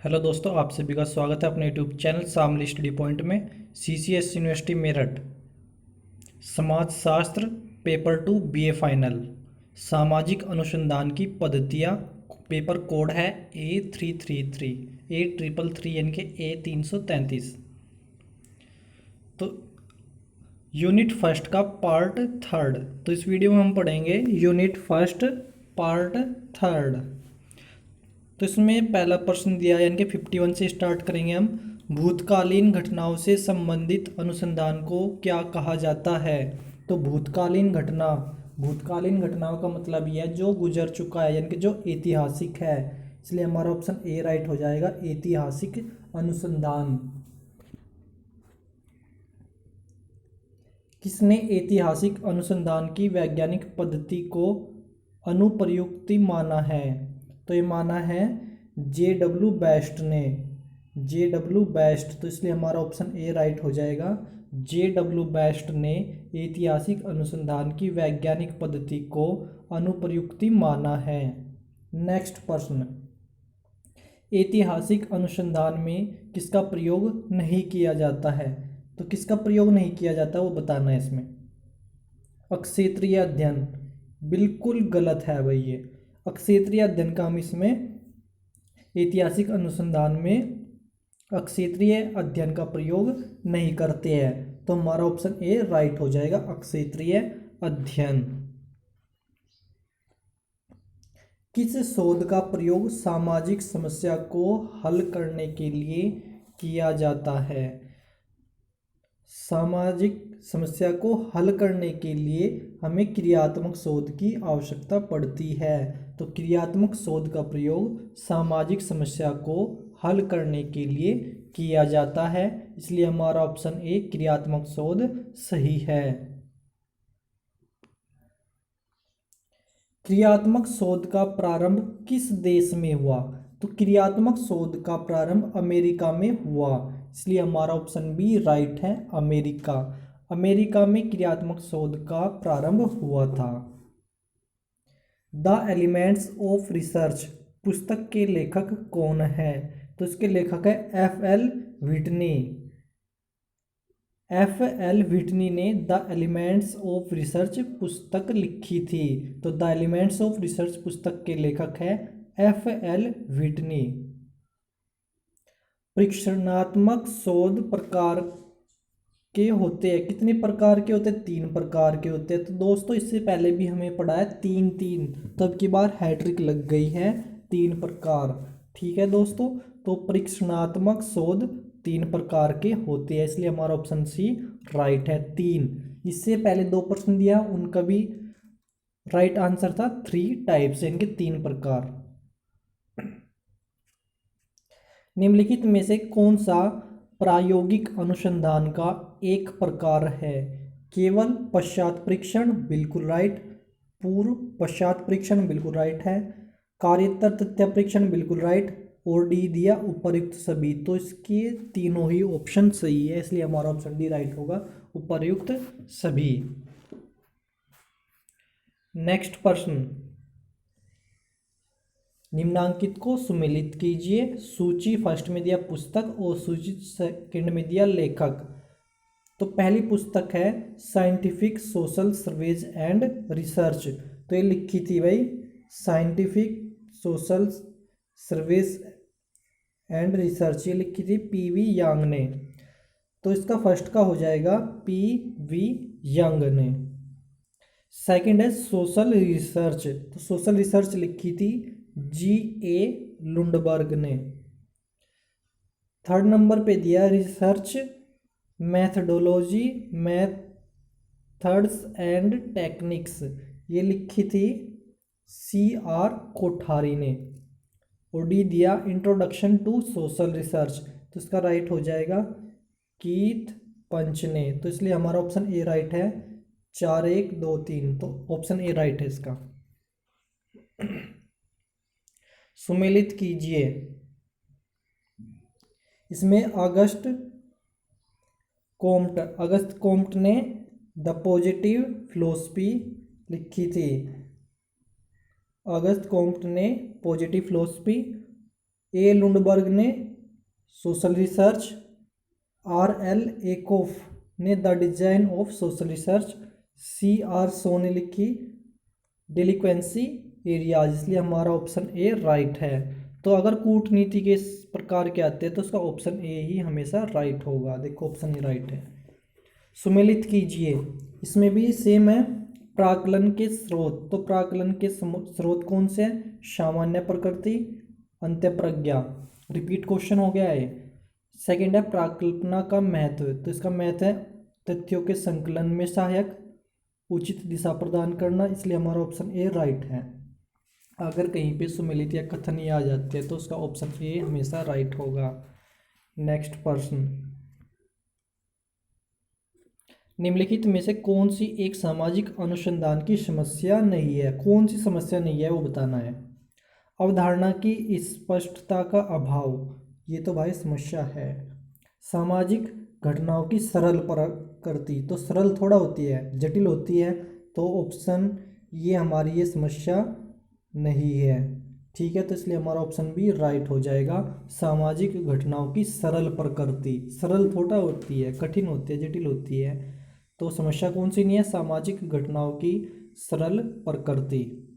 Hello दोस्तों, आप सभी का स्वागत है अपने YouTube channel Shamli study point में। सीसीएस यूनिवर्सिटी मेरठ समाजशास्त्र पेपर 2 बीए फाइनल सामाजिक अनुसंधान की पद्धतियाँ। पेपर कोड है A333 यानी कि A333। तो यूनिट फर्स्ट का पार्ट थर्ड। तो इस वीडियो में हम पढ़ेंगे यूनिट फर्स्ट पार्ट थर्ड। तो इसमें पहला प्रश्न दिया है, यानी कि 51 से स्टार्ट करेंगे हम। भूतकालीन घटनाओं से संबंधित अनुसंधान को क्या कहा जाता है? तो भूतकालीन घटनाओं का मतलब यह है जो गुजर चुका है, यानी कि जो ऐतिहासिक है। इसलिए हमारा ऑप्शन ए राइट हो जाएगा, ऐतिहासिक अनुसंधान। किसने ऐतिहासिक अनुसंधान की वैज्ञानिक पद्धति को अनुप्रयुक्ति माना है? तो ये माना है J.W. बेस्ट ने। J.W. बेस्ट, तो इसलिए हमारा ऑप्शन ए राइट हो जाएगा। J.W. बेस्ट ने ऐतिहासिक अनुसंधान की वैज्ञानिक पद्धति को अनुप्रयुक्ति माना है। नेक्स्ट प्रश्न, ऐतिहासिक अनुसंधान में किसका प्रयोग नहीं किया जाता है? तो किसका प्रयोग नहीं किया जाता वो बताना है इसमें। अक्षेत्रीय अध्ययन बिल्कुल गलत है भाई। ये अक्षेत्रीय अध्ययन का हम इसमें ऐतिहासिक अनुसंधान में अक्षेत्रीय अध्ययन का प्रयोग नहीं करते हैं। तो हमारा ऑप्शन ए राइट हो जाएगा, अक्षेत्रीय अध्ययन। किस शोध का प्रयोग सामाजिक समस्या को हल करने के लिए किया जाता है? सामाजिक समस्या को हल करने के लिए हमें क्रियात्मक शोध की आवश्यकता पड़ती है। तो क्रियात्मक शोध का प्रयोग सामाजिक समस्या को हल करने के लिए किया जाता है। इसलिए हमारा ऑप्शन ए क्रियात्मक शोध सही है। क्रियात्मक शोध का प्रारंभ किस देश में हुआ? तो क्रियात्मक शोध का प्रारंभ अमेरिका में हुआ। इसलिए हमारा ऑप्शन बी राइट है, अमेरिका। अमेरिका में क्रियात्मक शोध का प्रारंभ हुआ था। द एलिमेंट्स ऑफ रिसर्च पुस्तक के लेखक कौन है? तो इसके लेखक है F.L. व्हिटनी। F.L. व्हिटनी ने द एलिमेंट्स ऑफ रिसर्च पुस्तक लिखी थी। तो द एलिमेंट्स ऑफ रिसर्च पुस्तक के लेखक है F.L. व्हिटनी। परीक्षणात्मक शोध प्रकार के होते हैं, कितने प्रकार के होते हैं? 3 प्रकार के होते हैं। तो दोस्तों इससे पहले भी हमें पढ़ा है 3 तो अब की बार हैट्रिक लग गई है, 3 प्रकार। ठीक है दोस्तों, तो परीक्षणात्मक शोध 3 प्रकार के होते हैं, इसलिए हमारा ऑप्शन सी राइट है, 3। इससे पहले 2 प्रश्न दिया, उनका भी राइट आंसर था 3 टाइप्स, यानी कि 3 प्रकार। निम्नलिखित में से कौन सा प्रायोगिक अनुसंधान का एक प्रकार है? केवल पश्चात परीक्षण बिल्कुल राइट, पूर्व पश्चात परीक्षण बिल्कुल राइट है, कार्योत्तर तथ्य परीक्षण बिल्कुल राइट, और डी दिया उपर्युक्त सभी। तो इसके तीनों ही ऑप्शन सही है, इसलिए हमारा ऑप्शन डी राइट होगा, उपर्युक्त सभी। नेक्स्ट प्रश्न, निम्नांकित को सुमेलित कीजिए। सूची फर्स्ट में दिया पुस्तक और सूची सेकंड में दिया लेखक। तो पहली पुस्तक है scientific social surveys and research. तो ये लिखी थी भाई scientific social surveys and research, ये लिखी थी पीवी यांग ने। तो इसका फर्स्ट का हो जाएगा पीवी यंग ने। सेकंड है सोशल रिसर्च, तो सोशल रिसर्च लिखी थी G.A. लुंडबर्ग ने। थर्ड नंबर पे दिया research methodology methods and techniques, ये लिखी थी C.R. कोठारी ने। और डी दिया इंट्रोडक्शन टू सोशल रिसर्च, तो इसका राइट हो जाएगा कीथ पंच ने। तो इसलिए हमारा ऑप्शन ए राइट है, 4 1 2 3, तो ऑप्शन ए राइट है इसका। सुमेलित कीजिए। इसमें अगस्त कोम्ट ने द पॉजिटिव फिलोसफी लिखी थी। अगस्त कोम्ट ने पॉजिटिव फिलोसफी ए लुंडबर्ग ने social research, R L Ackoff ने the design of social research, C R Shaw ने लिखी डेलिक्वेंसी एरियाज, इसलिए हमारा ऑप्शन ए राइट है। तो अगर कूटनीति के इस प्रकार के आते हैं तो उसका ऑप्शन ए ही हमेशा राइट होगा। देखो ऑप्शन ए राइट है। सुमेलित कीजिए, इसमें भी सेम है। प्राकलन के स्रोत, तो प्राकलन के स्रोत कौन से हैं? सामान्य प्रकृति, अंतःप्रज्ञा, रिपीट क्वेश्चन हो गया है। सेकंड है प्राकल्पना का महत्व, तो इसका महत्व है तथ्यों के संकलन में सहायक, उचित दिशा प्रदान करना, इसलिए हमारा ऑप्शन ए राइट है। अगर कहीं पे सुमेलित या कथन आ जाते हैं तो उसका ऑप्शन ए हमेशा राइट होगा। नेक्स्ट प्रश्न, निम्नलिखित में से कौन सी एक सामाजिक अनुसंधान की समस्या नहीं है? कौन सी समस्या नहीं है वो बताना है। अवधारणा की स्पष्टता का अभाव, ये तो भाई समस्या है। सामाजिक घटनाओं की सरल प्रकृति, तो सरल थोड़ा होती है, जटिल होती है, तो ऑप्शन ये हमारी ये समस्या नहीं है। ठीक है, तो इसलिए हमारा ऑप्शन भी राइट हो जाएगा। सामाजिक घटनाओं की सरल प्रकृति, सरल थोड़ा होती है, कठिन होती है, जटिल होती है, तो समस्या कौन सी नहीं है? सामाजिक घटनाओं की सरल प्रकृति।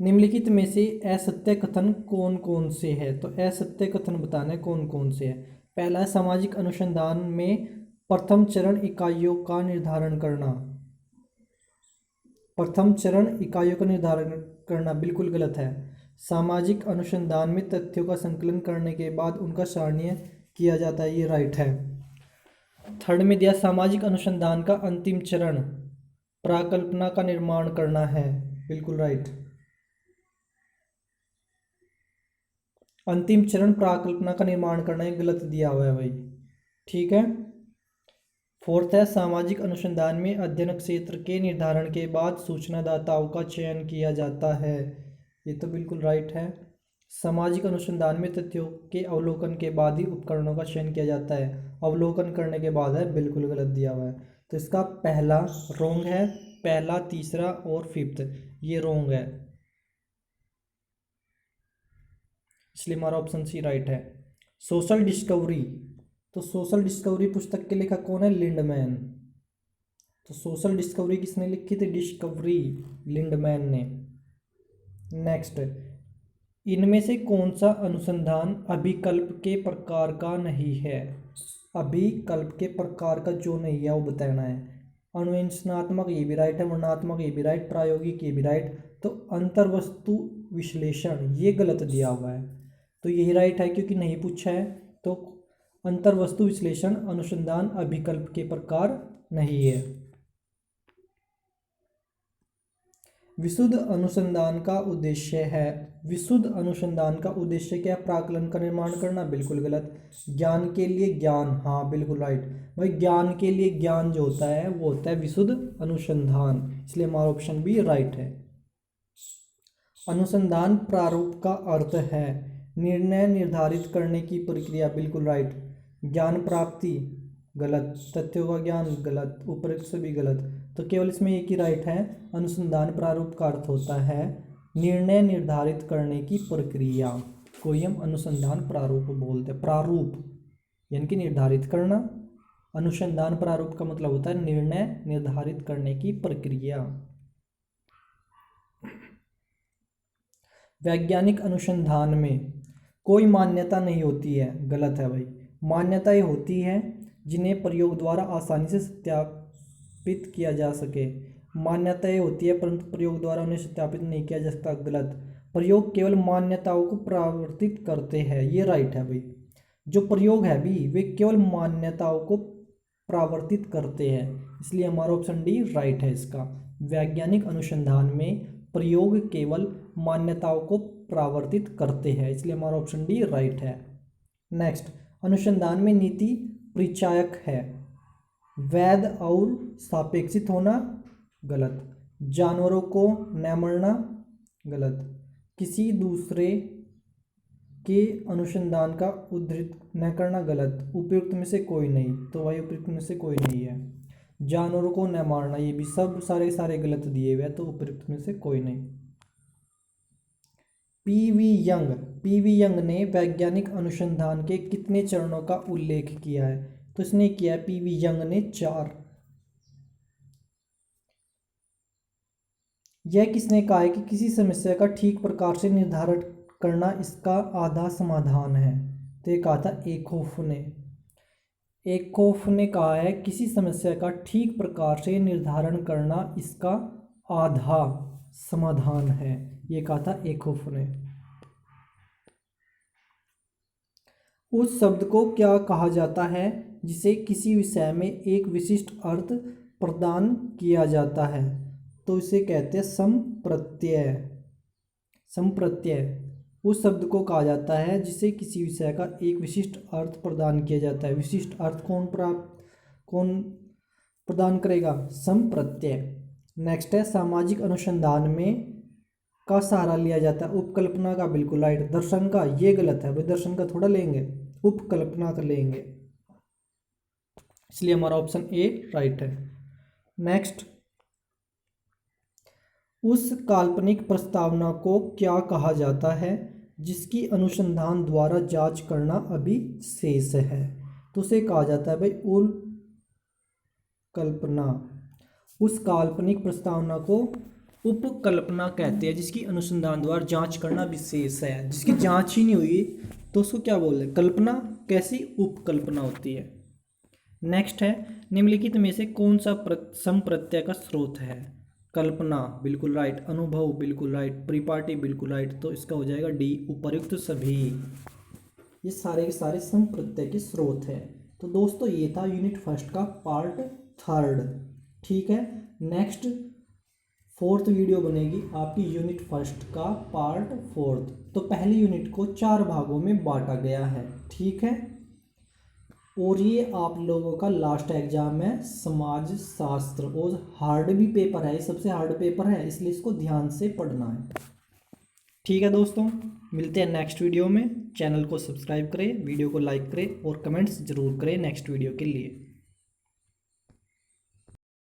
निम्नलिखित में से असत्य कथन कौन कौन से है? तो असत्य कथन बताना है कौन कौन से है। पहला है सामाजिक अनुसंधान में प्रथम चरण इकाइयों का निर्धारण करना। प्रथम चरण इकाइयों का निर्धारण करना बिल्कुल गलत है। सामाजिक अनुसंधान में तथ्यों का संकलन करने के बाद उनका सारणीय किया जाता है, ये राइट है। थर्ड में दिया सामाजिक अनुसंधान का अंतिम चरण प्राकल्पना का निर्माण करना है, बिल्कुल राइट। अंतिम चरण प्राकल्पना का निर्माण करना है, गलत दिया हुआ है भाई। ठीक है। फोर्थ है सामाजिक अनुसंधान में अध्ययन क्षेत्र के निर्धारण के बाद सूचनादाताओं का चयन किया जाता है, ये तो बिल्कुल राइट है। सामाजिक अनुसंधान में तथ्यों के अवलोकन के बाद ही उपकरणों का चयन किया जाता है, अवलोकन करने के बाद है, बिल्कुल गलत दिया हुआ है। तो इसका पहला रोंग है, पहला, तीसरा और फिफ्थ ये रोंग है, इसलिए हमारा ऑप्शन सी राइट है। सोशल डिस्कवरी, तो सोशल डिस्कवरी पुस्तक के लेखक कौन है? लिंडमैन। तो सोशल डिस्कवरी किसने लिखी थी? डिस्कवरी लिंडमैन ने। नेक्स्ट, इनमें से कौन सा अनुसंधान अभिकल्प के प्रकार का नहीं है? अभिकल्प के प्रकार का जो नहीं है वो बताना है। अन्वेषणात्मक ये भी राइट है, वर्णनात्मक ये भी राइट, प्रायोगिक ये भी राइट। तो अंतर्वस्तु विश्लेषण ये गलत दिया हुआ है, तो यही राइट है क्योंकि नहीं पूछा है। तो अंतर्वस्तु विश्लेषण अनुसंधान अभिकल्प के प्रकार नहीं है। विशुद्ध अनुसंधान का उद्देश्य है, विशुद्ध अनुसंधान का उद्देश्य क्या है? प्राकलन का निर्माण करना, बिल्कुल गलत। ज्ञान के लिए ज्ञान, हाँ बिल्कुल राइट भाई, ज्ञान के लिए ज्ञान जो होता है वो होता है विशुद्ध अनुसंधान, इसलिए हमारा ऑप्शन भी राइट है। अनुसंधान प्रारूप का अर्थ है निर्णय निर्धारित करने की प्रक्रिया, बिल्कुल राइट। ज्ञान प्राप्ति गलत, तथ्यों का ज्ञान गलत, उपरोक्त से भी गलत, तो केवल इसमें एक ही राइट है। अनुसंधान प्रारूप का अर्थ होता है निर्णय निर्धारित करने की प्रक्रिया को हम अनुसंधान प्रारूप बोलते हैं। प्रारूप यानी कि निर्धारित करना, अनुसंधान प्रारूप का मतलब होता है निर्णय निर्धारित करने की प्रक्रिया। वैज्ञानिक अनुसंधान में कोई मान्यता नहीं होती है, गलत है भाई। मान्यताएं होती हैं जिन्हें प्रयोग द्वारा आसानी से सत्यापित किया जा सके। मान्यताएं होती है परंतु प्रयोग द्वारा उन्हें सत्यापित नहीं किया जा सकता, गलत। प्रयोग केवल मान्यताओं को प्रवर्तित करते हैं, ये राइट है भाई। जो प्रयोग है भी वे केवल मान्यताओं को प्रवर्तित करते हैं, इसलिए हमारा ऑप्शन डी राइट है इसका। वैज्ञानिक अनुसंधान में प्रयोग केवल मान्यताओं को प्रवर्तित करते हैं, इसलिए हमारा ऑप्शन डी राइट है। नेक्स्ट, अनुसंधान में नीति परिचायक है। वैध और सापेक्षित होना, गलत। जानवरों को न मरना, गलत। किसी दूसरे के अनुसंधान का उद्धृत न करना, गलत। उपयुक्त में से कोई नहीं, तो वही उपयुक्त में से कोई नहीं है। जानवरों को न मारना, ये भी सब सारे गलत दिए हुए हैं, तो उपयुक्त में से कोई नहीं। पीवी यंग ने वैज्ञानिक अनुसंधान के कितने चरणों का उल्लेख किया है? तो इसने किया है पीवी यंग ने 4। यह किसने कहा है कि किसी समस्या का ठीक प्रकार से निर्धारण करना इसका आधा समाधान है? तो ये कहा था एकोफ ने। एकोफ ने कहा है किसी समस्या का ठीक प्रकार से निर्धारण करना इसका आधा समाधान है, ये कहा था एकोफ ने। उस शब्द को क्या कहा जाता है जिसे किसी विषय में एक विशिष्ट अर्थ प्रदान किया जाता है? तो इसे कहते हैं संप्रत्यय। संप्रत्यय उस शब्द को कहा जाता है जिसे किसी विषय का एक विशिष्ट अर्थ प्रदान किया जाता है। विशिष्ट अर्थ कौन प्रदान करेगा? संप्रत्यय। नेक्स्ट है सामाजिक अनुसंधान में का सहारा लिया जाता है। उपकल्पना का, बिल्कुल राइट। दर्शन का, ये गलत है भाई, दर्शन का थोड़ा लेंगे, उपकल्पना का लेंगे, इसलिए हमारा ऑप्शन ए राइट है। नेक्स्ट, उस काल्पनिक प्रस्तावना को क्या कहा जाता है जिसकी अनुसंधान द्वारा जांच करना अभी शेष है? तो उसे कहा जाता है भाई उपकल्पना। उस काल्पनिक प्रस्तावना को उपकल्पना कहते हैं जिसकी अनुसंधान द्वारा जांच करना विशेष है। जिसकी जांच ही नहीं हुई तो उसको क्या बोल रहे? कल्पना। कैसी? उपकल्पना होती है। नेक्स्ट है निम्नलिखित में से कौन सा संप्रत्यय का स्रोत है? कल्पना बिल्कुल राइट, अनुभव बिल्कुल राइट, परिपाटी बिल्कुल राइट। तो इसका हो जाएगा डी, उपर्युक्त सभी। ये सारे के सारे संप्रत्यय के स्रोत है। तो दोस्तों ये था यूनिट फर्स्ट का पार्ट 3। ठीक है, नेक्स्ट 4th वीडियो बनेगी आपकी यूनिट फर्स्ट का पार्ट 4। तो पहली यूनिट को 4 भागों में बांटा गया है। ठीक है, और ये आप लोगों का लास्ट एग्जाम है समाज शास्त्र, और हार्ड भी पेपर है, सबसे हार्ड पेपर है, इसलिए इसको ध्यान से पढ़ना है। ठीक है दोस्तों, मिलते हैं नेक्स्ट वीडियो में। चैनल को सब्सक्राइब करें, वीडियो को लाइक करें और कमेंट्स जरूर करें नेक्स्ट वीडियो के लिए।